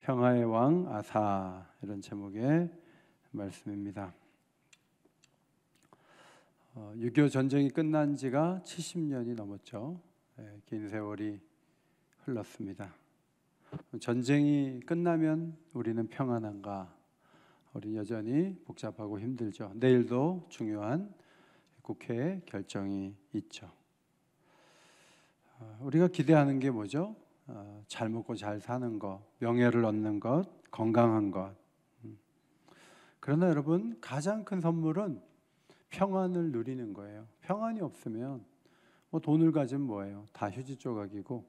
평화의 왕 아사, 이런 제목의 말씀입니다. 6.25 전쟁이 끝난 지가 70년이 넘었죠. 긴 세월이 흘렀습니다. 전쟁이 끝나면 우리는 평안한가? 우리 여전히 복잡하고 힘들죠. 내일도 중요한 국회 결정이 있죠. 우리가 기대하는 게 뭐죠? 잘 먹고 잘 사는 것, 명예를 얻는 것, 건강한 것. 그러나 여러분, 가장 큰 선물은 평안을 누리는 거예요. 평안이 없으면 돈을 가지면 뭐예요? 다 휴지 조각이고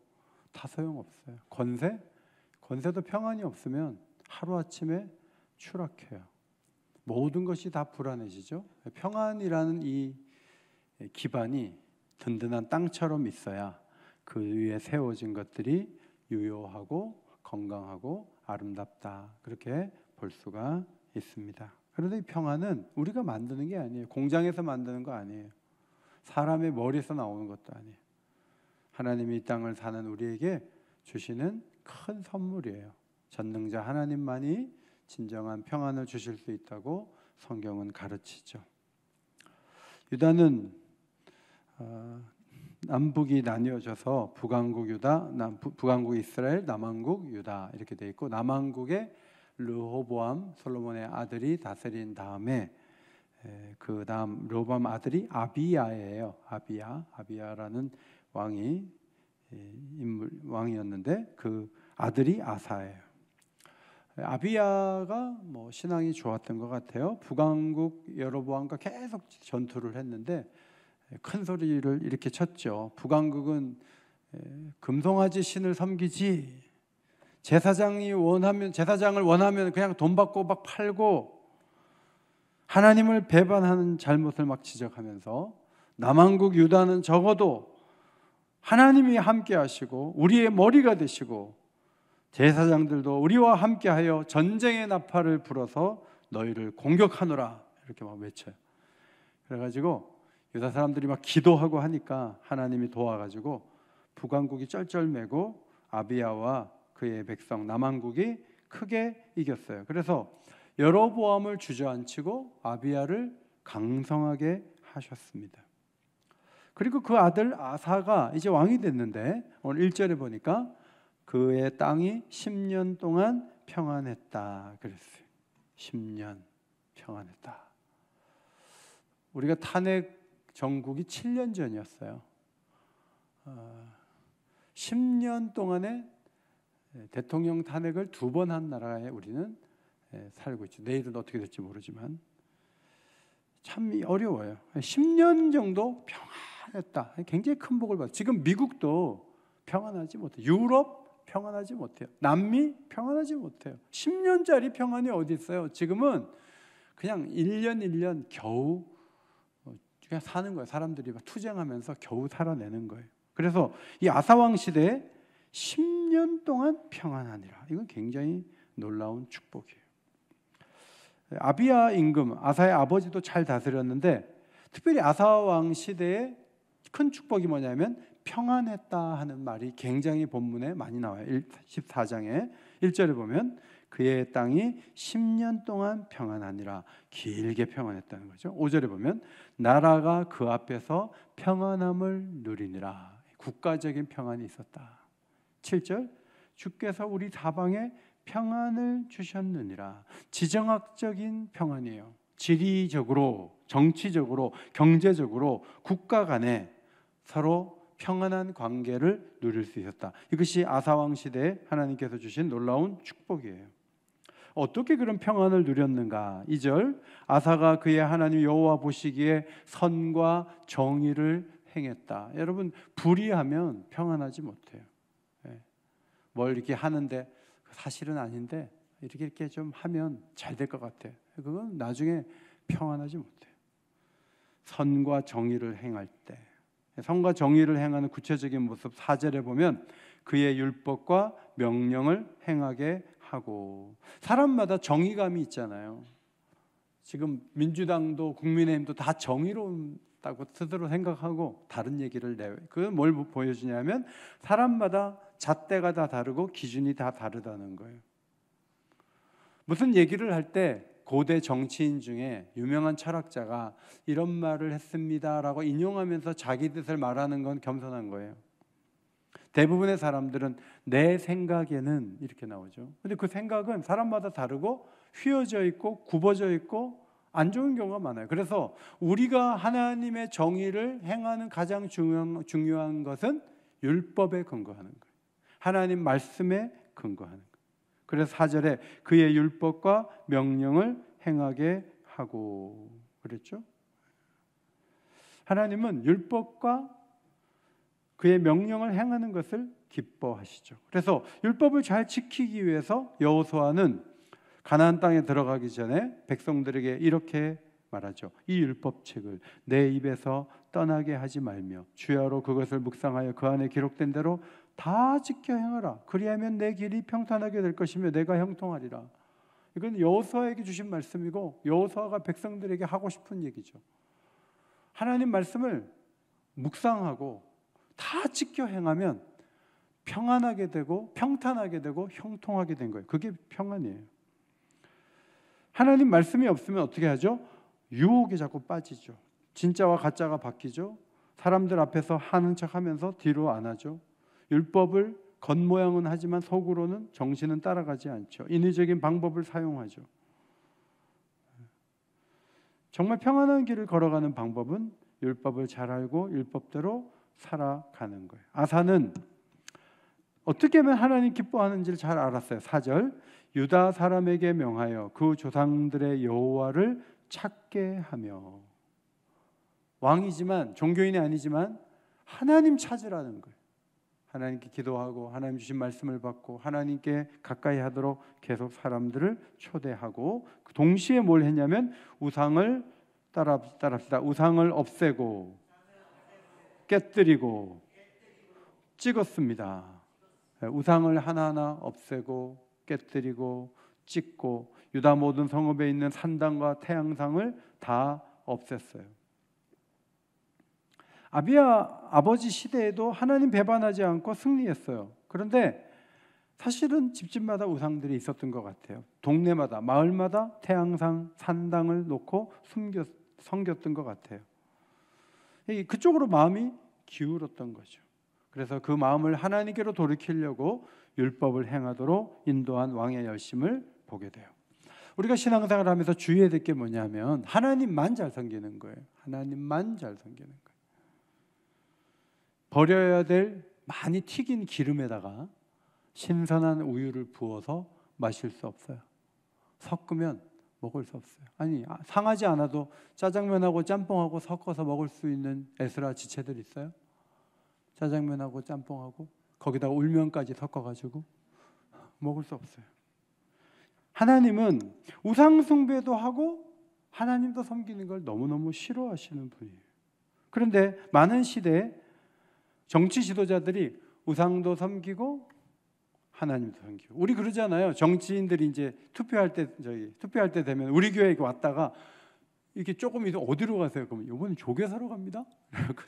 다 소용없어요. 권세도 평안이 없으면 하루아침에 추락해요. 모든 것이 다 불안해지죠. 평안이라는 이 기반이 든든한 땅처럼 있어야 그 위에 세워진 것들이 유효하고 건강하고 아름답다, 그렇게 볼 수가 있습니다. 그런데 이 평안은 우리가 만드는 게 아니에요. 공장에서 만드는 거 아니에요. 사람의 머리에서 나오는 것도 아니에요. 하나님이 이 땅을 사는 우리에게 주시는 큰 선물이에요. 전능자 하나님만이 진정한 평안을 주실 수 있다고 성경은 가르치죠. 유다는 남북이 나뉘어져서 북왕국 유다, 북왕국 이스라엘, 남왕국 유다 이렇게 돼 있고, 남왕국에 르호보암 솔로몬의 아들이 다스린 다음에 그 다음 르호보암 아들이 아비야예요. 아비야라는 왕이었는데 그 아들이 아사예요. 아비야가 신앙이 좋았던 것 같아요. 북왕국 여로보암과 계속 전투를 했는데 큰 소리를 이렇게 쳤죠. 북왕국은 금송아지 신을 섬기지, 제사장을 원하면 그냥 돈 받고 막 팔고 하나님을 배반하는 잘못을 막 지적하면서, 남왕국 유다는 적어도 하나님이 함께 하시고 우리의 머리가 되시고 제사장들도 우리와 함께하여 전쟁의 나팔을 불어서 너희를 공격하노라, 이렇게 막 외쳐요. 그래가지고 유다 사람들이 막 기도하고 하니까 하나님이 도와가지고 북왕국이 쩔쩔매고 아비야와 그의 백성 남왕국이 크게 이겼어요. 그래서 여로보암을 주저앉히고 아비야를 강성하게 하셨습니다. 그리고 그 아들 아사가 이제 왕이 됐는데 오늘 1절에 보니까 그의 땅이 10년 동안 평안했다 그랬어요. 10년 평안했다. 우리가 탄핵 정국이 7년 전이었어요. 10년 동안에 대통령 탄핵을 2번 한 나라에 우리는 살고 있죠. 내일은 어떻게 될지 모르지만 참 어려워요. 10년 정도 평안했다. 굉장히 큰 복을 받아요. 지금 미국도 평안하지 못해요. 유럽 평안하지 못해요. 남미 평안하지 못해요. 10년짜리 평안이 어디 있어요? 지금은 그냥 1년 겨우 그냥 사는 거예요. 사람들이 막 투쟁하면서 겨우 살아내는 거예요. 그래서 이 아사왕 시대에 10년 동안 평안하니라. 이건 굉장히 놀라운 축복이에요. 아비야 임금, 아사의 아버지도 잘 다스렸는데 특별히 아사왕 시대에 큰 축복이 뭐냐면 평안했다 하는 말이 굉장히 본문에 많이 나와요. 14장에 1절에 보면 그의 땅이 10년 동안 평안하니라. 길게 평안했다는 거죠. 5절에 보면 나라가 그 앞에서 평안함을 누리니라. 국가적인 평안이 있었다. 7절 주께서 우리 사방에 평안을 주셨느니라. 지정학적인 평안이에요. 지리적으로, 정치적으로, 경제적으로 국가 간에 서로 평안한 관계를 누릴 수 있었다. 이것이 아사왕 시대에 하나님께서 주신 놀라운 축복이에요. 어떻게 그런 평안을 누렸는가? 2절 아사가 그의 하나님 여호와 보시기에 선과 정의를 행했다. 여러분, 불의하면 평안하지 못해요. 뭘 이렇게 하는데 사실은 아닌데 이렇게 좀 하면 잘 될 것 같아. 그건 나중에 평안하지 못해요. 선과 정의를 행할 때, 선과 정의를 행하는 구체적인 모습 4절에 보면 그의 율법과 명령을 행하게 하고. 사람마다 정의감이 있잖아요. 지금 민주당도 국민의힘도 다 정의롭다고 스스로 생각하고 다른 얘기를 내요. 그건 뭘 보여주냐면 사람마다 잣대가 다 다르고 기준이 다 다르다는 거예요. 무슨 얘기를 할 때 고대 정치인 중에 유명한 철학자가 이런 말을 했습니다라고 인용하면서 자기 뜻을 말하는 건 겸손한 거예요. 대부분의 사람들은 내 생각에는 이렇게 나오죠. 근데 그 생각은 사람마다 다르고 휘어져 있고 굽어져 있고 안 좋은 경우가 많아요. 그래서 우리가 하나님의 정의를 행하는 가장 중요한 것은 율법에 근거하는 거예요. 하나님 말씀에 근거하는 거예요. 그래서 4절에 그의 율법과 명령을 행하게 하고 그랬죠. 하나님은 율법과 그의 명령을 행하는 것을 기뻐하시죠. 그래서 율법을 잘 지키기 위해서 여호수아는 가나안 땅에 들어가기 전에 백성들에게 이렇게 말하죠. 이 율법책을 내 입에서 떠나게 하지 말며 주야로 그것을 묵상하여 그 안에 기록된 대로 다 지켜 행하라. 그리하면 내 길이 평탄하게 될 것이며 내가 형통하리라. 이건 여호수아에게 주신 말씀이고 여호수아가 백성들에게 하고 싶은 얘기죠. 하나님 말씀을 묵상하고 다 지켜 행하면 평안하게 되고 평탄하게 되고 형통하게 된 거예요. 그게 평안이에요. 하나님 말씀이 없으면 어떻게 하죠? 유혹에 자꾸 빠지죠. 진짜와 가짜가 바뀌죠. 사람들 앞에서 하는 척하면서 뒤로 안 하죠. 율법을 겉모양은 하지만 속으로는 정신은 따라가지 않죠. 인위적인 방법을 사용하죠. 정말 평안한 길을 걸어가는 방법은 율법을 잘 알고 율법대로 살아가는 거예요. 아사는 어떻게 하면 하나님 기뻐하는지를 잘 알았어요. 4절 유다 사람에게 명하여 그 조상들의 여호와를 찾게 하며 왕이지만 종교인이 아니지만 하나님 찾으라는 거예요. 하나님께 기도하고 하나님 주신 말씀을 받고 하나님께 가까이 하도록 계속 사람들을 초대하고 동시에 뭘 했냐면 우상을 따라합시다. 우상을 없애고 깨뜨리고 찍었습니다. 우상을 하나하나 없애고 깨뜨리고 찍고 유다 모든 성읍에 있는 산당과 태양상을 다 없앴어요. 아비야 아버지 시대에도 하나님 배반하지 않고 승리했어요. 그런데 사실은 집집마다 우상들이 있었던 것 같아요. 동네마다 마을마다 태양상 산당을 놓고 섬겼던 것 같아요. 그쪽으로 마음이 기울었던 거죠. 그래서 그 마음을 하나님께로 돌이키려고 율법을 행하도록 인도한 왕의 열심을 보게 돼요. 우리가 신앙생활을 하면서 주의해야 될 게 뭐냐면 하나님만 잘 섬기는 거예요. 하나님만 잘 섬기는 거예요. 버려야 될 많이 튀긴 기름에다가 신선한 우유를 부어서 마실 수 없어요. 섞으면 먹을 수 없어요. 아니 상하지 않아도 짜장면하고 짬뽕하고 섞어서 먹을 수 있는 에스라 지체들 있어요? 짜장면하고 짬뽕하고 거기다가 울면까지 섞어가지고 먹을 수 없어요. 하나님은 우상 숭배도 하고 하나님도 섬기는 걸 너무너무 싫어하시는 분이에요. 그런데 많은 시대에 정치 지도자들이 우상도 섬기고 하나님도 섬기고 우리 그러잖아요. 정치인들이 이제 투표할 때 되면 우리 교회에 왔다가 이렇게 조금 이제 어디로 가세요? 그러면 이번에 조계사로 갑니다.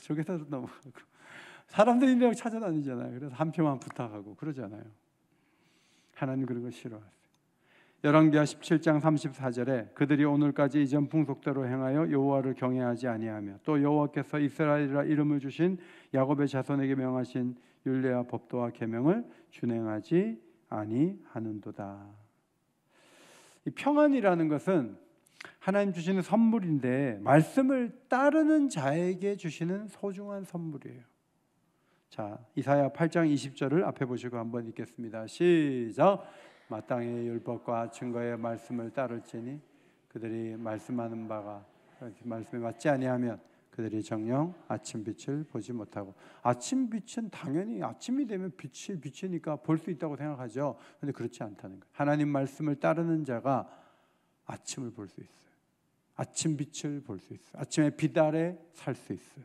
조계사로 넘어가고 사람들이 막 찾아다니잖아요. 그래서 한 표만 부탁하고 그러잖아요. 하나님 그런 거 싫어하세요. 열왕기하 17장 34절에 그들이 오늘까지 이전 풍속대로 행하여 여호와를 경외하지 아니하며 또 여호와께서 이스라엘이라 이름을 주신 야곱의 자손에게 명하신 율례와 법도와 계명을 준행하지 아니하는도다. 이 평안이라는 것은 하나님 주시는 선물인데 말씀을 따르는 자에게 주시는 소중한 선물이에요. 자, 이사야 8장 20절을 앞에 보시고 한번 읽겠습니다. 시작. 마땅히 율법과 증거의 말씀을 따를지니 그들이 말씀하는 바가 말씀에 맞지 아니하면 그들이 정녕 아침 빛을 보지 못하고 아침 빛은 당연히 아침이 되면 빛이 비치니까 볼 수 있다고 생각하죠. 그런데 그렇지 않다는 거예요. 하나님 말씀을 따르는 자가 아침을 볼 수 있어요. 아침 빛을 볼 수 있어요. 아침의 빛 아래 살 수 있어요.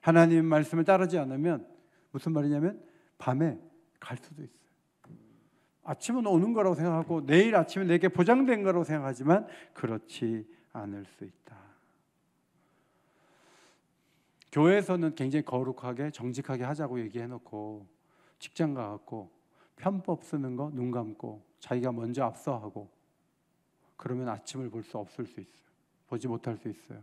하나님 말씀을 따르지 않으면 무슨 말이냐면 밤에 갈 수도 있어요. 아침은 오는 거라고 생각하고 내일 아침에 내게 보장된 거라고 생각하지만 그렇지 않을 수 있다. 교회에서는 굉장히 거룩하게 정직하게 하자고 얘기해놓고 직장 가갖고 편법 쓰는 거 눈 감고 자기가 먼저 앞서하고 그러면 아침을 볼 수 없을 수 있어요. 보지 못할 수 있어요.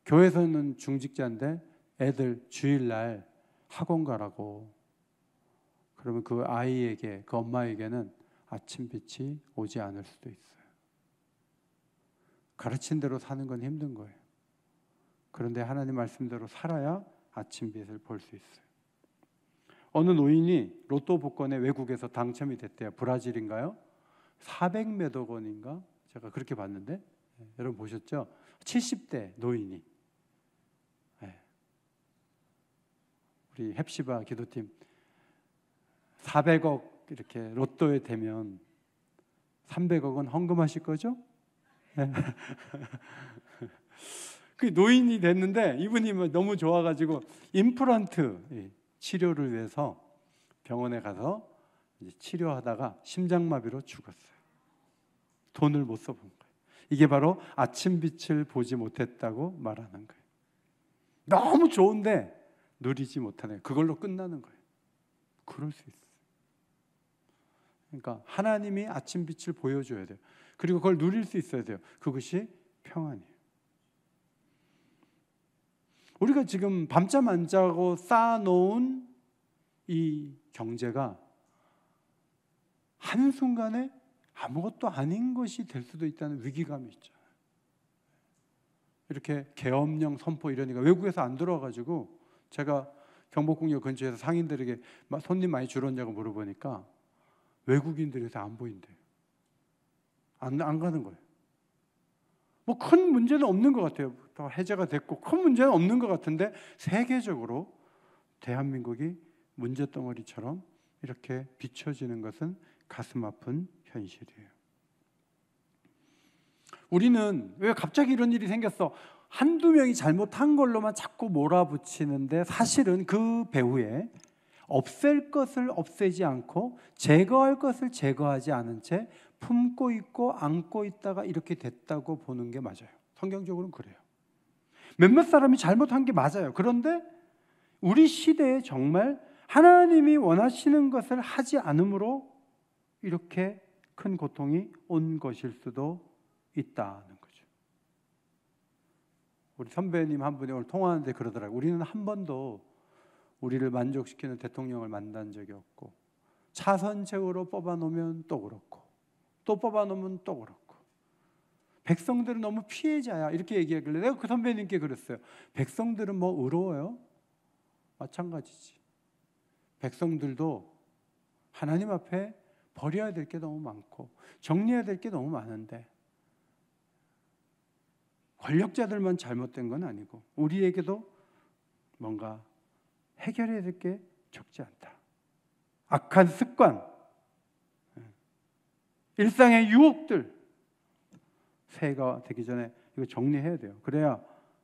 교회에서는 중직자인데 애들 주일날 학원 가라고. 그러면 그 아이에게, 그 엄마에게는 아침빛이 오지 않을 수도 있어요. 가르친 대로 사는 건 힘든 거예요. 그런데 하나님 말씀대로 살아야 아침빛을 볼 수 있어요. 어느 노인이 로또 복권에 외국에서 당첨이 됐대요. 브라질인가요? 400몇억 원인가? 제가 그렇게 봤는데, 여러분 보셨죠? 70대 노인이. 우리 헵시바 기도팀 400억 이렇게 로또에 되면 300억은 헌금하실 거죠? 그 노인이 됐는데 이분이 너무 좋아가지고 임플란트 치료를 위해서 병원에 가서 치료하다가 심장마비로 죽었어요. 돈을 못 써본 거예요. 이게 바로 아침빛을 보지 못했다고 말하는 거예요. 너무 좋은데 누리지 못하네요. 그걸로 끝나는 거예요. 그럴 수 있어요. 그러니까 하나님이 아침빛을 보여줘야 돼요. 그리고 그걸 누릴 수 있어야 돼요. 그것이 평안이에요. 우리가 지금 밤잠 안 자고 쌓아놓은 이 경제가 한순간에 아무것도 아닌 것이 될 수도 있다는 위기감이 있잖아요. 이렇게 계엄령 선포 이러니까 외국에서 안 들어와가지고 제가 경복궁역 근처에서 상인들에게 손님 많이 줄었냐고 물어보니까 외국인들에서 안 보인대요. 안 가는 거예요. 뭐 큰 문제는 없는 것 같아요. 다 해제가 됐고 큰 문제는 없는 것 같은데 세계적으로 대한민국이 문제덩어리처럼 이렇게 비춰지는 것은 가슴 아픈 현실이에요. 우리는 왜 갑자기 이런 일이 생겼어? 한두 명이 잘못한 걸로만 자꾸 몰아붙이는데 사실은 그 배후에 없앨 것을 없애지 않고 제거할 것을 제거하지 않은 채 품고 있고 안고 있다가 이렇게 됐다고 보는 게 맞아요. 성경적으로는 그래요. 몇몇 사람이 잘못한 게 맞아요. 그런데 우리 시대에 정말 하나님이 원하시는 것을 하지 않으므로 이렇게 큰 고통이 온 것일 수도 있다는 거죠. 우리 선배님 한 분이 오늘 통화하는데 그러더라고요. 우리는 한 번도 우리를 만족시키는 대통령을 만난 적이 없고 차선책으로 뽑아놓으면 또 그렇고 또 뽑아놓으면 또 그렇고 백성들은 너무 피해자야 이렇게 얘기하길래 내가 그 선배님께 그랬어요. 백성들은 뭐 의로워요? 마찬가지지. 백성들도 하나님 앞에 버려야 될 게 너무 많고 정리해야 될 게 너무 많은데 권력자들만 잘못된 건 아니고 우리에게도 뭔가 해결해야 될 게 적지 않다. 악한 습관, 일상의 유혹들 새해가 되기 전에 이거 정리해야 돼요. 그래야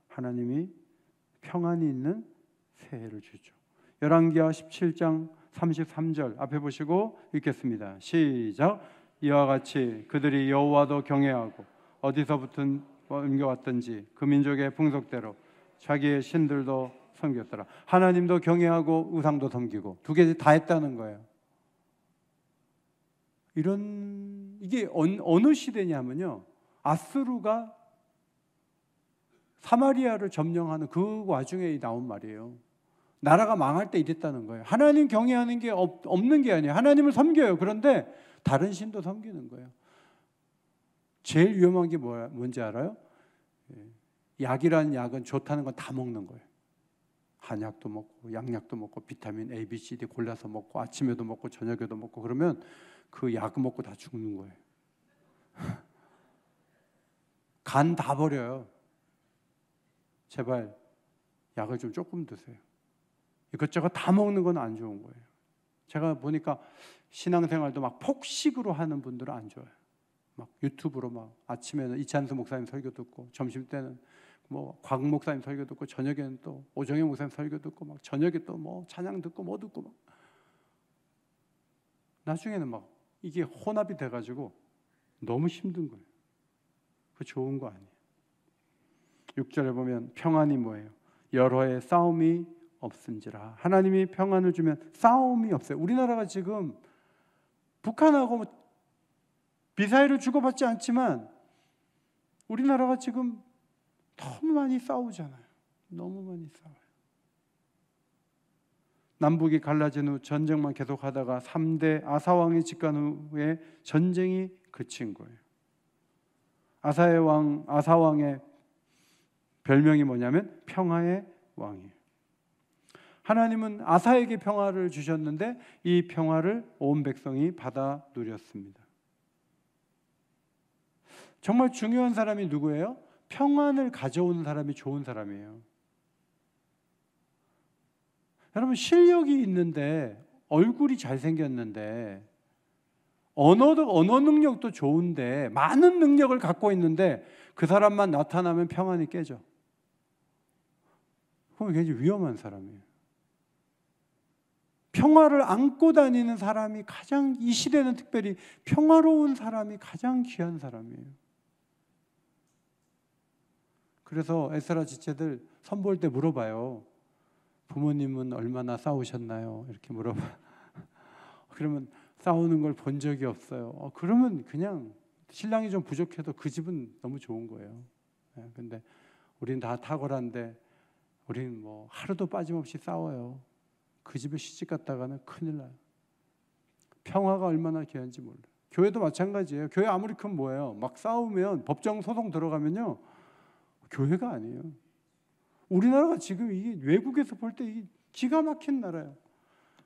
하나님이 평안이 있는 새해를 주죠. 열왕기하 17장 33절 앞에 보시고 읽겠습니다. 시작. 이와 같이 그들이 여호와도 경외하고 어디서부터 옮겨왔든지 그 민족의 풍속대로 자기의 신들도 섬겼더라. 하나님도 경외하고 우상도 섬기고 두 개 다 했다는 거예요. 이게 어느 시대냐면요, 아수르가 사마리아를 점령하는 그 와중에 나온 말이에요. 나라가 망할 때 이랬다는 거예요. 하나님 경외하는 게 없는 게 아니에요. 하나님을 섬겨요. 그런데 다른 신도 섬기는 거예요. 제일 위험한 게 뭔지 알아요? 약이라는 약은 좋다는 건 다 먹는 거예요. 한약도 먹고 양약도 먹고 비타민 A, B, C, D 골라서 먹고 아침에도 먹고 저녁에도 먹고 그러면 그 약 먹고 다 죽는 거예요. 간 다 버려요. 제발 약을 좀 조금 드세요. 이것저것 다 먹는 건 안 좋은 거예요. 제가 보니까 신앙생활도 막 폭식으로 하는 분들은 안 좋아요. 막 유튜브로 막 아침에는 이찬수 목사님 설교 듣고 점심 때는 뭐 곽 목사님 설교 듣고 저녁에는 또 오정영 목사님 설교 듣고 막 저녁에 또 뭐 찬양 듣고 뭐 듣고 막 나중에는 막 이게 혼합이 돼가지고 너무 힘든 거예요. 그 좋은 거 아니에요. 6절에 보면 평안이 뭐예요? 여러의 싸움이 없은지라. 하나님이 평안을 주면 싸움이 없어요. 우리나라가 지금 북한하고 미사일을 주고받지 않지만 우리나라가 지금 너무 많이 싸우잖아요. 너무 많이 싸워요. 남북이 갈라진 후 전쟁만 계속하다가 3대 아사왕이 집권 후에 전쟁이 그친 거예요. 아사왕의 별명이 뭐냐면 평화의 왕이에요. 하나님은 아사에게 평화를 주셨는데 이 평화를 온 백성이 받아 누렸습니다. 정말 중요한 사람이 누구예요? 평안을 가져오는 사람이 좋은 사람이에요. 여러분, 실력이 있는데, 얼굴이 잘생겼는데, 언어 능력도 좋은데, 많은 능력을 갖고 있는데 그 사람만 나타나면 평안이 깨져. 그건 굉장히 위험한 사람이에요. 평화를 안고 다니는 사람이 가장, 이 시대는 특별히 평화로운 사람이 가장 귀한 사람이에요. 그래서 에스라 지체들 선보일 때 물어봐요. 부모님은 얼마나 싸우셨나요? 이렇게 물어봐. 그러면 싸우는 걸 본 적이 없어요. 그러면 그냥 신랑이 좀 부족해도 그 집은 너무 좋은 거예요. 근데 우리는 다 탁월한데 우리는 뭐 하루도 빠짐없이 싸워요. 그 집에 시집 갔다가는 큰일 나요. 평화가 얼마나 귀한지 몰라요. 교회도 마찬가지예요. 교회 아무리 큰 뭐예요. 막 싸우면 법정 소송 들어가면요, 교회가 아니에요. 우리나라가 지금 이게 외국에서 볼 때 이게 기가 막힌 나라예요.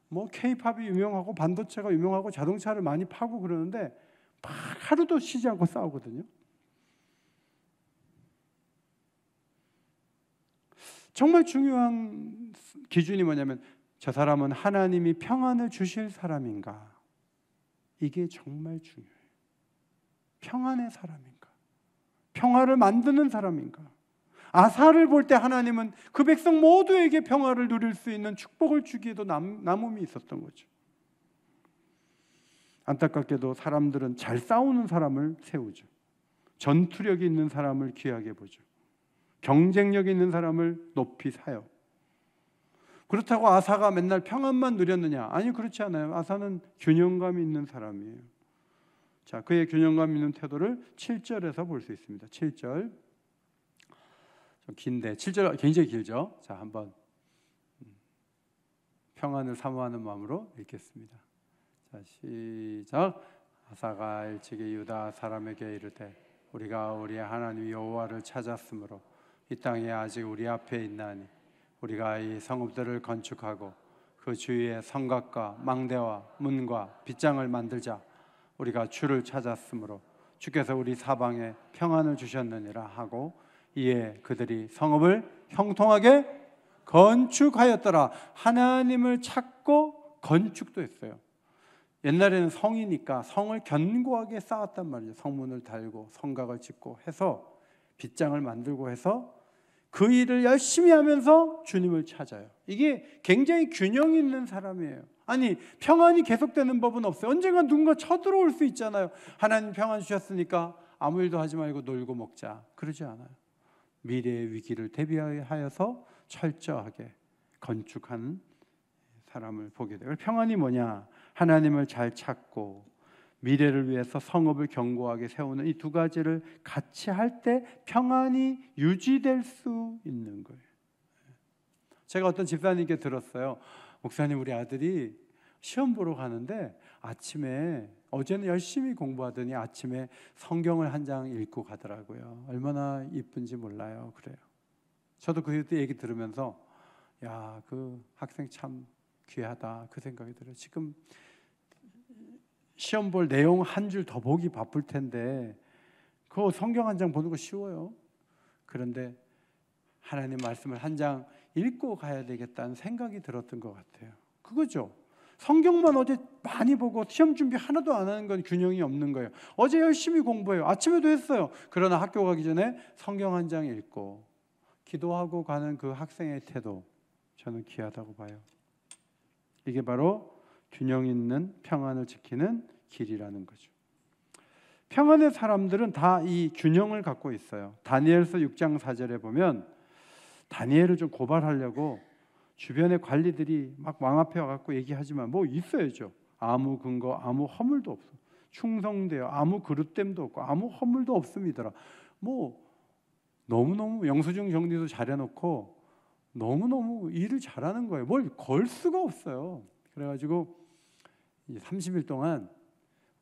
뭐 K-팝이 유명하고 반도체가 유명하고 자동차를 많이 파고 그러는데 막 하루도 쉬지 않고 싸우거든요. 정말 중요한 기준이 뭐냐면 저 사람은 하나님이 평안을 주실 사람인가? 이게 정말 중요해요. 평안의 사람인가? 평화를 만드는 사람인가? 아사를 볼 때 하나님은 그 백성 모두에게 평화를 누릴 수 있는 축복을 주기에도 남음이 있었던 거죠. 안타깝게도 사람들은 잘 싸우는 사람을 세우죠. 전투력이 있는 사람을 귀하게 보죠. 경쟁력이 있는 사람을 높이 사요. 그렇다고 아사가 맨날 평안만 누렸느냐? 아니, 그렇지 않아요. 아사는 균형감 있는 사람이에요. 자, 그의 균형감 있는 태도를 7절에서 볼 수 있습니다. 7절. 좀 긴데 7절 굉장히 길죠. 자, 한번 평안을 사모하는 마음으로 읽겠습니다. 자, 시작. 아사가 일찍이 유다 사람에게 이르되 우리가 우리의 하나님 여호와를 찾았으므로 이 땅에 아직 우리 앞에 있나니 우리가 이 성읍들을 건축하고 그 주위에 성곽과 망대와 문과 빗장을 만들자. 우리가 주를 찾았으므로 주께서 우리 사방에 평안을 주셨느니라 하고 이에 그들이 성읍을 형통하게 건축하였더라. 하나님을 찾고 건축도 했어요. 옛날에는 성이니까 성을 견고하게 쌓았단 말이죠. 성문을 달고 성곽을 짓고 해서 빗장을 만들고 해서 그 일을 열심히 하면서 주님을 찾아요. 이게 굉장히 균형 있는 사람이에요. 아니, 평안이 계속되는 법은 없어요. 언젠가 누군가 쳐들어올 수 있잖아요. 하나님 평안 주셨으니까 아무 일도 하지 말고 놀고 먹자. 그러지 않아요. 미래의 위기를 대비하여서 철저하게 건축하는 사람을 보게 돼요. 평안이 뭐냐? 하나님을 잘 찾고 미래를 위해서 성읍을 견고하게 세우는 이 두 가지를 같이 할 때 평안이 유지될 수 있는 거예요. 제가 어떤 집사님께 들었어요. 목사님, 우리 아들이 시험 보러 가는데 아침에, 어제는 열심히 공부하더니 아침에 성경을 한 장 읽고 가더라고요. 얼마나 이쁜지 몰라요. 그래요. 저도 그 얘기 들으면서 야, 그 학생 참 귀하다, 그 생각이 들어요. 지금 시험 볼 내용 한 줄 더 보기 바쁠 텐데 그 성경 한 장 보는 거 쉬워요. 그런데 하나님 말씀을 한 장 읽고 가야 되겠다는 생각이 들었던 것 같아요. 그거죠. 성경만 어제 많이 보고 시험 준비 하나도 안 하는 건 균형이 없는 거예요. 어제 열심히 공부해요. 아침에도 했어요. 그러나 학교 가기 전에 성경 한 장 읽고 기도하고 가는 그 학생의 태도, 저는 귀하다고 봐요. 이게 바로 균형 있는 평안을 지키는 길이라는 거죠. 평안의 사람들은 다 이 균형을 갖고 있어요. 다니엘서 6장 4절에 보면 다니엘을 좀 고발하려고 주변의 관리들이 막 왕 앞에 와갖고 얘기하지만 뭐 있어야죠. 아무 근거, 아무 허물도 없어. 충성되어 아무 그릇됨도 없고 아무 허물도 없음이더라. 뭐 너무너무 영수증 정리도 잘해놓고 너무너무 일을 잘하는 거예요. 뭘 걸 수가 없어요. 그래가지고 30일 동안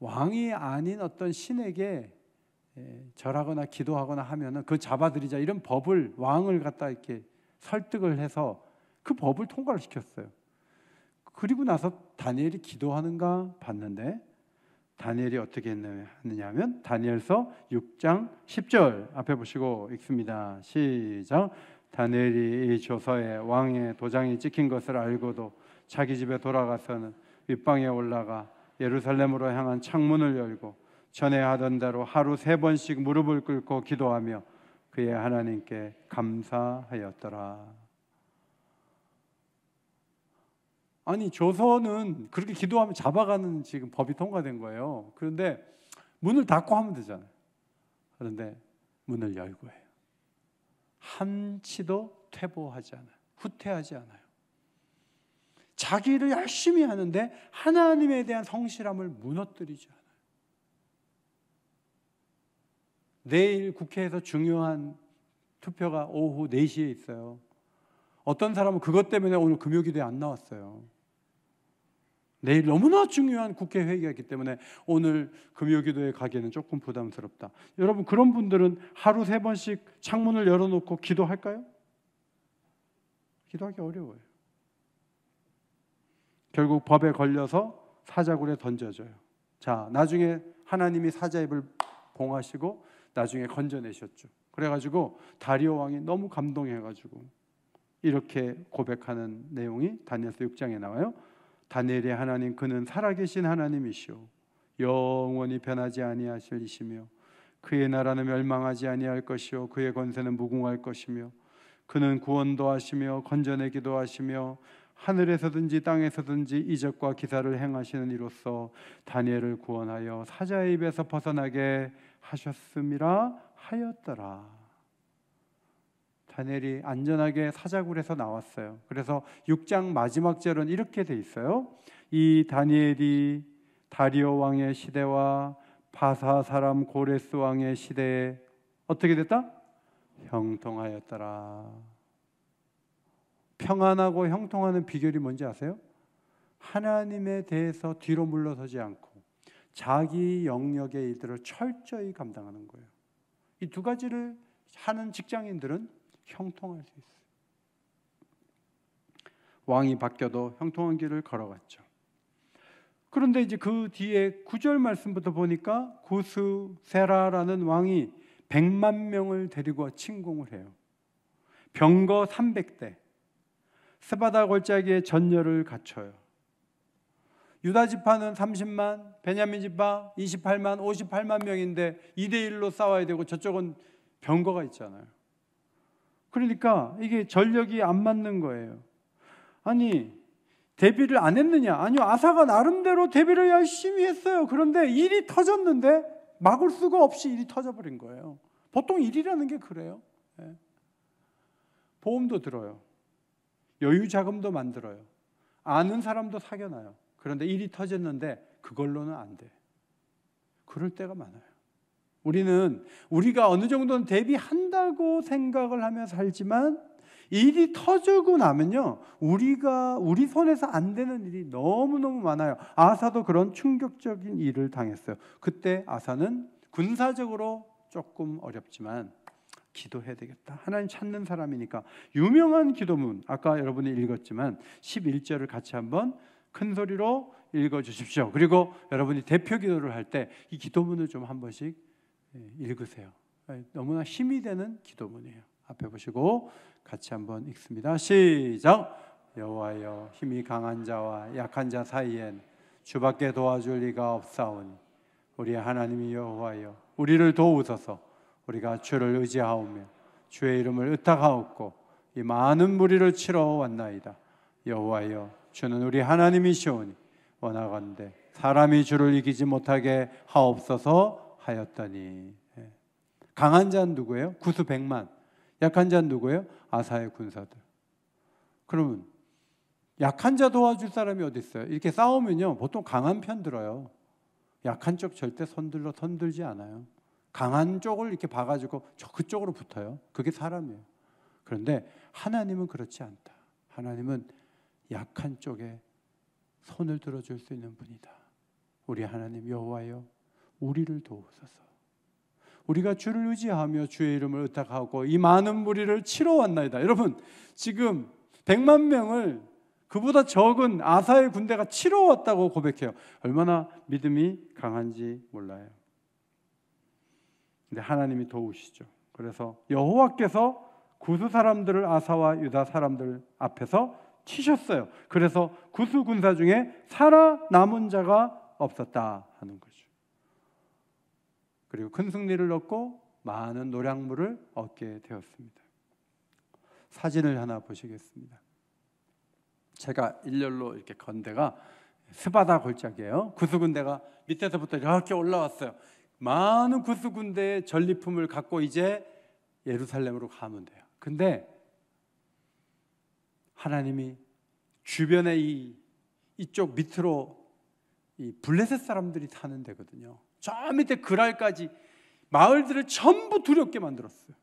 왕이 아닌 어떤 신에게 절하거나 기도하거나 하면은 그 잡아들이자 이런 법을 왕을 갖다 이렇게 설득을 해서 그 법을 통과를 시켰어요. 그리고 나서 다니엘이 기도하는가 봤는데 다니엘이 어떻게 했느냐면 다니엘서 6장 10절 앞에 보시고 읽습니다. 시작. 다니엘이 이 조서에 왕의 도장이 찍힌 것을 알고도 자기 집에 돌아가서는 윗방에 올라가 예루살렘으로 향한 창문을 열고 전에 하던 대로 하루 3번씩 무릎을 꿇고 기도하며 그의 하나님께 감사하였더라. 아니 조서는 그렇게 기도하면 잡아가는 지금 법이 통과된 거예요. 그런데 문을 닫고 하면 되잖아요. 그런데 문을 열고 해요. 한치도 퇴보하지 않아요. 후퇴하지 않아요. 자기를 열심히 하는데 하나님에 대한 성실함을 무너뜨리지 않아요. 내일 국회에서 중요한 투표가 오후 4시에 있어요. 어떤 사람은 그것 때문에 오늘 금요기도에 안 나왔어요. 내일 너무나 중요한 국회 회의가 있기 때문에 오늘 금요기도에 가기에는 조금 부담스럽다. 여러분 그런 분들은 하루 3번씩 창문을 열어놓고 기도할까요? 기도하기 어려워요. 결국 법에 걸려서 사자굴에 던져져요. 자, 나중에 하나님이 사자 입을 봉하시고 나중에 건져내셨죠. 그래가지고 다리오 왕이 너무 감동해가지고 이렇게 고백하는 내용이 다니엘서 6장에 나와요. 다니엘의 하나님 그는 살아계신 하나님이시오 영원히 변하지 아니하실 이시며 그의 나라는 멸망하지 아니할 것이요 그의 권세는 무궁할 것이며 그는 구원도 하시며 건져내기도 하시며 하늘에서든지 땅에서든지 이적과 기사를 행하시는 이로써 다니엘을 구원하여 사자의 입에서 벗어나게 하셨음이라 하였더라. 다니엘이 안전하게 사자굴에서 나왔어요. 그래서 6장 마지막 절은 이렇게 돼 있어요. 이 다니엘이 다리오 왕의 시대와 바사 사람 고레스 왕의 시대에 어떻게 됐다? 형통하였더라. 평안하고 형통하는 비결이 뭔지 아세요? 하나님에 대해서 뒤로 물러서지 않고 자기 영역의 일들을 철저히 감당하는 거예요. 이 두 가지를 하는 직장인들은 형통할 수 있어요. 왕이 바뀌어도 형통한 길을 걸어갔죠. 그런데 이제 그 뒤에 9절 말씀부터 보니까 구스세라라는 왕이 100만 명을 데리고 침공을 해요. 병거 300대, 스바다 골짜기에 전열을 갖춰요. 유다 지파는 30만, 베냐민 지파 28만, 58만 명인데 2대1로 싸워야 되고 저쪽은 병거가 있잖아요. 그러니까 이게 전력이 안 맞는 거예요. 아니 대비를 안 했느냐? 아니요, 아사가 나름대로 대비를 열심히 했어요. 그런데 일이 터졌는데 막을 수가 없이 일이 터져버린 거예요. 보통 일이라는 게 그래요. 보험도 들어요. 여유 자금도 만들어요. 아는 사람도 사귀어놔요. 그런데 일이 터졌는데 그걸로는 안 돼. 그럴 때가 많아요. 우리가 어느 정도는 대비한다고 생각을 하며 살지만 일이 터지고 나면요, 우리 손에서 안 되는 일이 너무너무 많아요. 아사도 그런 충격적인 일을 당했어요. 그때 아사는 군사적으로 조금 어렵지만 기도해야 되겠다. 하나님 찾는 사람이니까 유명한 기도문, 아까 여러분이 읽었지만 11절을 같이 한번 큰 소리로 읽어주십시오. 그리고 여러분이 대표 기도를 할 때 이 기도문을 좀 한 번씩 읽으세요. 너무나 힘이 되는 기도문이에요. 앞에 보시고 같이 한번 읽습니다. 시작. 여호와여, 힘이 강한 자와 약한 자 사이엔 주밖에 도와줄 리가 없사오니 우리 하나님이 여호와여, 우리를 도우소서. 우리가 주를 의지하오며 주의 이름을 의탁하옵고 이 많은 무리를 치러 왔나이다. 여호와여, 주는 우리 하나님이시오니 원하건대 사람이 주를 이기지 못하게 하옵소서 하였더니. 강한 자는 누구예요? 구수 100만. 약한 자는 누구예요? 아사의 군사들. 그러면 약한 자 도와줄 사람이 어디 있어요? 이렇게 싸우면요, 보통 강한 편 들어요. 약한 쪽 절대 손들지 않아요. 강한 쪽을 이렇게 봐가지고 그쪽으로 붙어요. 그게 사람이에요. 그런데 하나님은 그렇지 않다. 하나님은 약한 쪽에 손을 들어줄 수 있는 분이다. 우리 하나님 여호와여, 우리를 도우소서. 우리가 주를 의지하며 주의 이름을 의탁하고 이 많은 무리를 치러 왔나이다. 여러분, 지금 100만 명을 그보다 적은 아사의 군대가 치러 왔다고 고백해요. 얼마나 믿음이 강한지 몰라요. 근데 하나님이 도우시죠. 그래서 여호와께서 구스 사람들을 아사와 유다 사람들 앞에서 치셨어요. 그래서 구스 군사 중에 살아남은 자가 없었다 하는 거죠. 그리고 큰 승리를 얻고 많은 노량물을 얻게 되었습니다. 사진을 하나 보시겠습니다. 제가 일렬로 이렇게 건 데가 스바다 골짜기예요. 구스 군대가 밑에서부터 이렇게 올라왔어요. 많은 구스 군대의 전리품을 갖고 이제 예루살렘으로 가면 돼요. 근데 하나님이 주변에 이쪽 밑으로 이 블레셋 사람들이 사는 데거든요. 저 밑에 그랄까지 마을들을 전부 두렵게 만들었어요.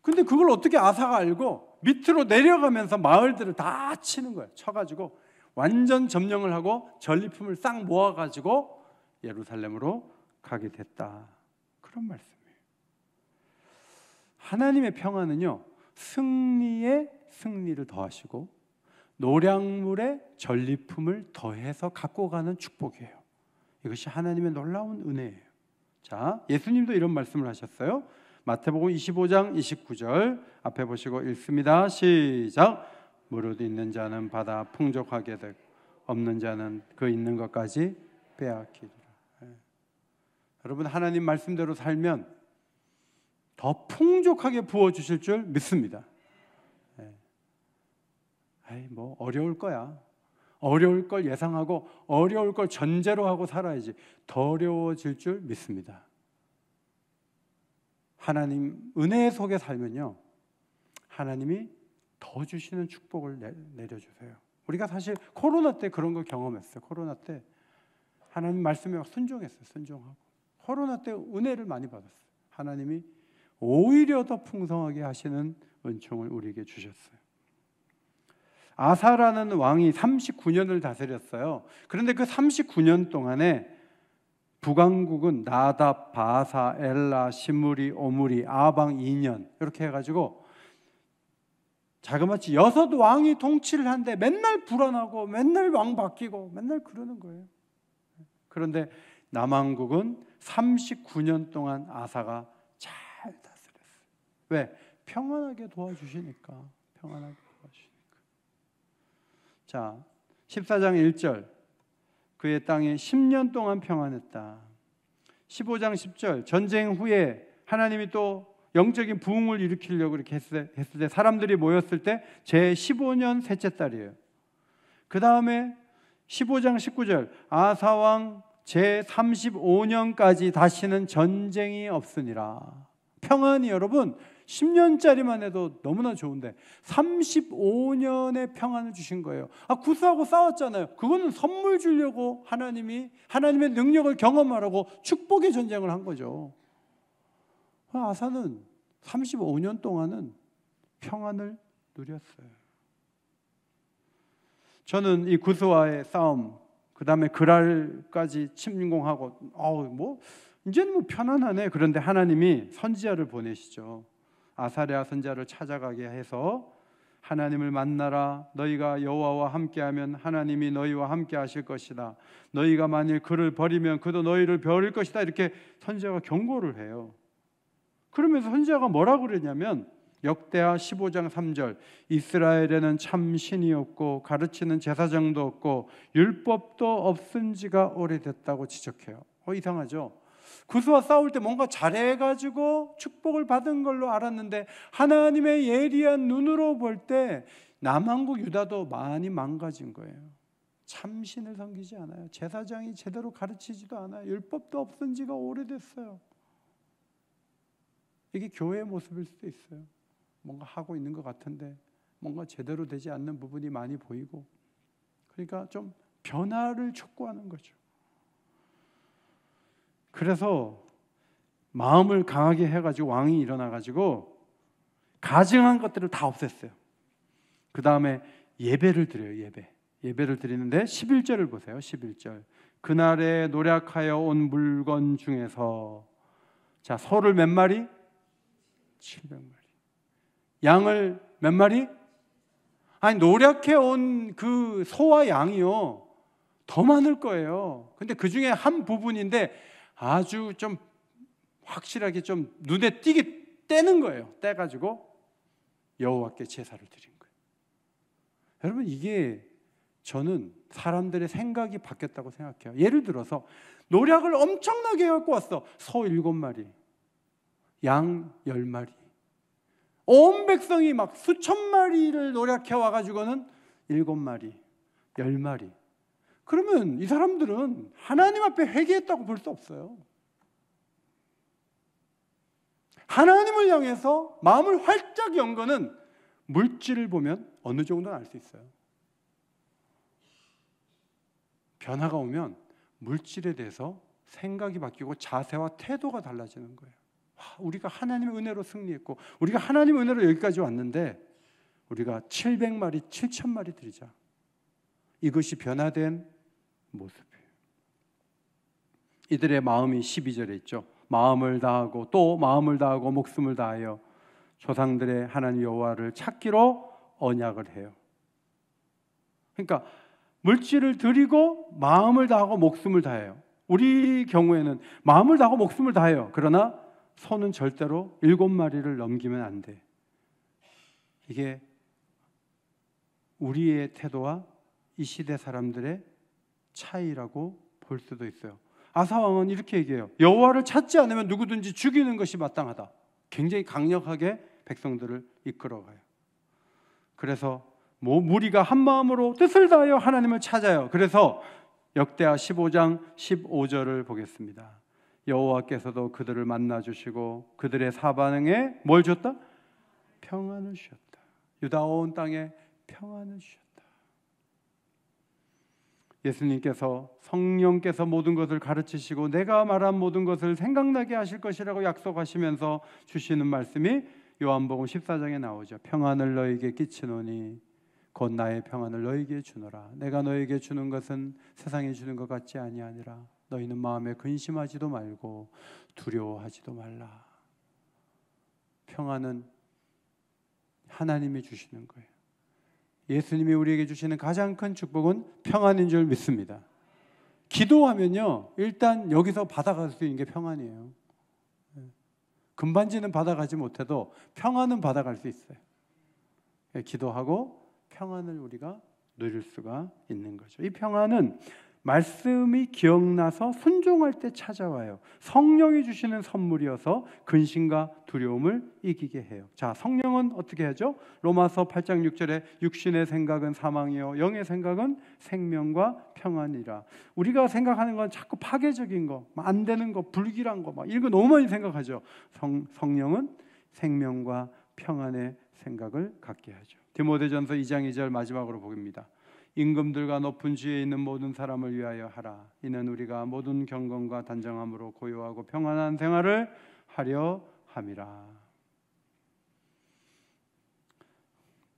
근데 그걸 어떻게 아사가 알고 밑으로 내려가면서 마을들을 다 치는 거예요. 쳐가지고 완전 점령을 하고 전리품을 싹 모아가지고 예루살렘으로 가게 됐다. 그런 말씀이에요. 하나님의 평안은요, 승리에 승리를 더하시고 노량물에 전리품을 더해서 갖고 가는 축복이에요. 이것이 하나님의 놀라운 은혜예요. 자, 예수님도 이런 말씀을 하셨어요. 마태복음 25장 29절 앞에 보시고 읽습니다. 시작. 무릇 있는 자는 받아 풍족하게 되고 없는 자는 그 있는 것까지 빼앗기리라. 여러분, 하나님 말씀대로 살면 더 풍족하게 부어주실 줄 믿습니다. 뭐 어려울 거야. 어려울 걸 예상하고 어려울 걸 전제로 하고 살아야지. 더 어려워질 줄 믿습니다. 하나님 은혜 속에 살면요, 하나님이 더 주시는 축복을 내려주세요. 우리가 사실 코로나 때 그런 걸 경험했어요. 코로나 때 하나님 말씀에 순종했어요. 순종하고 코로나 때 은혜를 많이 받았어요. 하나님이 오히려 더 풍성하게 하시는 은총을 우리에게 주셨어요. 아사라는 왕이 39년을 다스렸어요. 그런데 그 39년 동안에 북왕국은 나답, 바사, 엘라, 시므리, 오므리, 아방 2년 이렇게 해가지고 자그마치 6 왕이 통치를 하는데 맨날 불안하고 맨날 왕 바뀌고 맨날 그러는 거예요. 그런데 남왕국은 39년 동안 아사가 잘 다스렸어요. 왜? 평안하게 도와주시니까. 평안하게 도와주시니까. 자, 14장 1절 그의 땅이 10년 동안 평안했다. 15장 10절 전쟁 후에 하나님이 또 영적인 부흥을 일으키려고 이렇게 했을 때 사람들이 모였을 때 제 15년 셋째 달이에요. 그 다음에 15장 19절 아사왕 제 35년까지 다시는 전쟁이 없으니라. 평안이 여러분 10년짜리만 해도 너무나 좋은데 35년의 평안을 주신 거예요. 구스하고 싸웠잖아요. 그거는 선물 주려고 하나님이 하나님의 능력을 경험하라고 축복의 전쟁을 한 거죠. 아사는 35년 동안은 평안을 누렸어요. 저는 이 구스와의 싸움, 그 다음에 그랄까지 침공하고 이제는 뭐 편안하네. 그런데 하나님이 선지자를 보내시죠. 아사랴 선지자를 찾아가게 해서 하나님을 만나라. 너희가 여호와와 함께하면 하나님이 너희와 함께 하실 것이다. 너희가 만일 그를 버리면 그도 너희를 버릴 것이다. 이렇게 선지자가 경고를 해요. 그러면서 선지자가 뭐라고 그러냐면 역대하 15장 3절 이스라엘에는 참 신이 없고 가르치는 제사장도 없고 율법도 없은 지가 오래됐다고 지적해요. 이상하죠? 구스와 싸울 때 뭔가 잘해가지고 축복을 받은 걸로 알았는데 하나님의 예리한 눈으로 볼 때 남왕국 유다도 많이 망가진 거예요. 참신을 섬기지 않아요. 제사장이 제대로 가르치지도 않아요. 율법도 없은 지가 오래됐어요. 이게 교회의 모습일 수도 있어요. 뭔가 하고 있는 것 같은데 뭔가 제대로 되지 않는 부분이 많이 보이고, 그러니까 좀 변화를 촉구하는 거죠. 그래서 마음을 강하게 해가지고 왕이 일어나가지고 가증한 것들을 다 없앴어요. 그 다음에 예배를 드려요. 예배를 드리는데 11절을 보세요. 11절. 그날에 노력하여 온 물건 중에서, 자, 소를 몇 마리? 700마리. 양을 몇 마리? 아니, 노력해 온 그 소와 양이요, 더 많을 거예요. 근데 그 중에 한 부분인데 아주 좀 확실하게 좀 눈에 띄게 떼는 거예요. 떼가지고 여호와께 제사를 드린 거예요. 여러분, 이게 저는 사람들의 생각이 바뀌었다고 생각해요. 예를 들어서 노력을 엄청나게 해갖고 왔어. 소 7마리, 양 10마리. 온 백성이 막 수천 마리를 노력해 와가지고는 7마리, 10마리. 그러면 이 사람들은 하나님 앞에 회개했다고 볼 수 없어요. 하나님을 향해서 마음을 활짝 연 거는 물질을 보면 어느 정도는 알 수 있어요. 변화가 오면 물질에 대해서 생각이 바뀌고 자세와 태도가 달라지는 거예요. 우리가 하나님의 은혜로 승리했고, 우리가 하나님의 은혜로 여기까지 왔는데 우리가 700마리, 7,000마리 드리자. 이것이 변화된 모습이에요. 이들의 마음이 12절에 있죠. 마음을 다하고 또 마음을 다하고 목숨을 다하여 조상들의 하나님 여호와를 찾기로 언약을 해요. 그러니까 물질을 드리고 마음을 다하고 목숨을 다해요. 우리 경우에는 마음을 다하고 목숨을 다해요. 그러나 소는 절대로 7마리를 넘기면 안 돼. 이게 우리의 태도와 이 시대 사람들의 차이라고 볼 수도 있어요. 아사 왕은 이렇게 얘기해요. 여호와를 찾지 않으면 누구든지 죽이는 것이 마땅하다. 굉장히 강력하게 백성들을 이끌어가요. 그래서 무리가 한 마음으로 뜻을 다하여 하나님을 찾아요. 그래서 역대하 15장 15절을 보겠습니다. 여호와께서도 그들을 만나 주시고 그들의 사방에 뭘 줬다? 평안을 주셨다. 유다 온 땅에 평안을 주셨다. 예수님께서 성령께서 모든 것을 가르치시고 내가 말한 모든 것을 생각나게 하실 것이라고 약속하시면서 주시는 말씀이 요한복음 14장에 나오죠. 평안을 너에게 끼치노니 곧 나의 평안을 너에게 주노라. 내가 너에게 주는 것은 세상에 주는 것 같지 아니하니라. 너희는 마음에 근심하지도 말고 두려워하지도 말라. 평안은 하나님이 주시는 거예요. 예수님이 우리에게 주시는 가장 큰 축복은 평안인 줄 믿습니다. 기도하면요, 일단 여기서 받아갈 수 있는 게 평안이에요. 금반지는 받아가지 못해도 평안은 받아갈 수 있어요. 기도하고 평안을 우리가 누릴 수가 있는 거죠. 이 평안은 말씀이 기억나서 순종할 때 찾아와요. 성령이 주시는 선물이어서 근심과 두려움을 이기게 해요. 자, 성령은 어떻게 하죠? 로마서 8장 6절에 육신의 생각은 사망이요 영의 생각은 생명과 평안이라. 우리가 생각하는 건 자꾸 파괴적인 거, 안 되는 거, 불길한 거, 이런 거 너무 많이 생각하죠. 성령은 생명과 평안의 생각을 갖게 하죠. 디모데전서 2장 2절 마지막으로 보입니다. 임금들과 높은 지위에 있는 모든 사람을 위하여 하라. 이는 우리가 모든 경건과 단정함으로 고요하고 평안한 생활을 하려 함이라.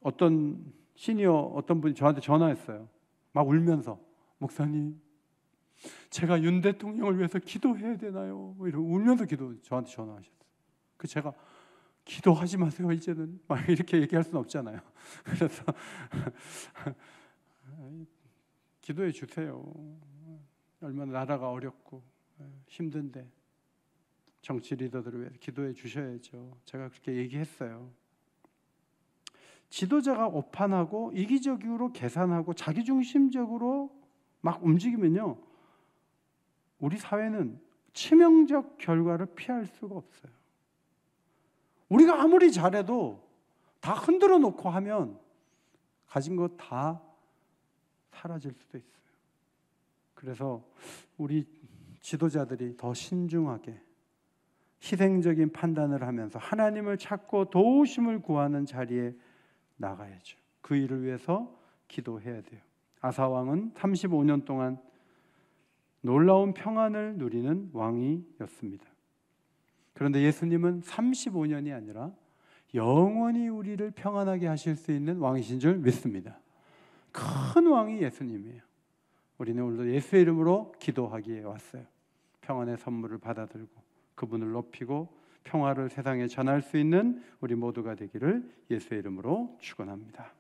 어떤 분이 저한테 전화했어요. 막 울면서, 목사님, 제가 윤 대통령을 위해서 기도해야 되나요? 이러고 울면서 저한테 전화하셨어요. 제가 기도하지 마세요. 이제는 막 이렇게 얘기할 수는 없잖아요. 그래서 기도해 주세요. 얼마나 나라가 어렵고 힘든데 정치 리더들을 위해서 기도해 주셔야죠. 제가 그렇게 얘기했어요. 지도자가 오판하고 이기적으로 계산하고 자기중심적으로 막 움직이면요, 우리 사회는 치명적 결과를 피할 수가 없어요. 우리가 아무리 잘해도 다 흔들어 놓고 하면 가진 것 다 사라질 수도 있어요. 그래서 우리 지도자들이 더 신중하게 희생적인 판단을 하면서 하나님을 찾고 도우심을 구하는 자리에 나가야죠. 그 일을 위해서 기도해야 돼요. 아사 왕은 35년 동안 놀라운 평안을 누리는 왕이었습니다. 그런데 예수님은 35년이 아니라 영원히 우리를 평안하게 하실 수 있는 왕이신 줄 믿습니다. 큰 왕이 예수님이에요. 우리는 오늘도 예수의 이름으로 기도하기에 왔어요. 평안의 선물을 받아들고 그분을 높이고 평화를 세상에 전할 수 있는 우리 모두가 되기를 예수의 이름으로 축원합니다.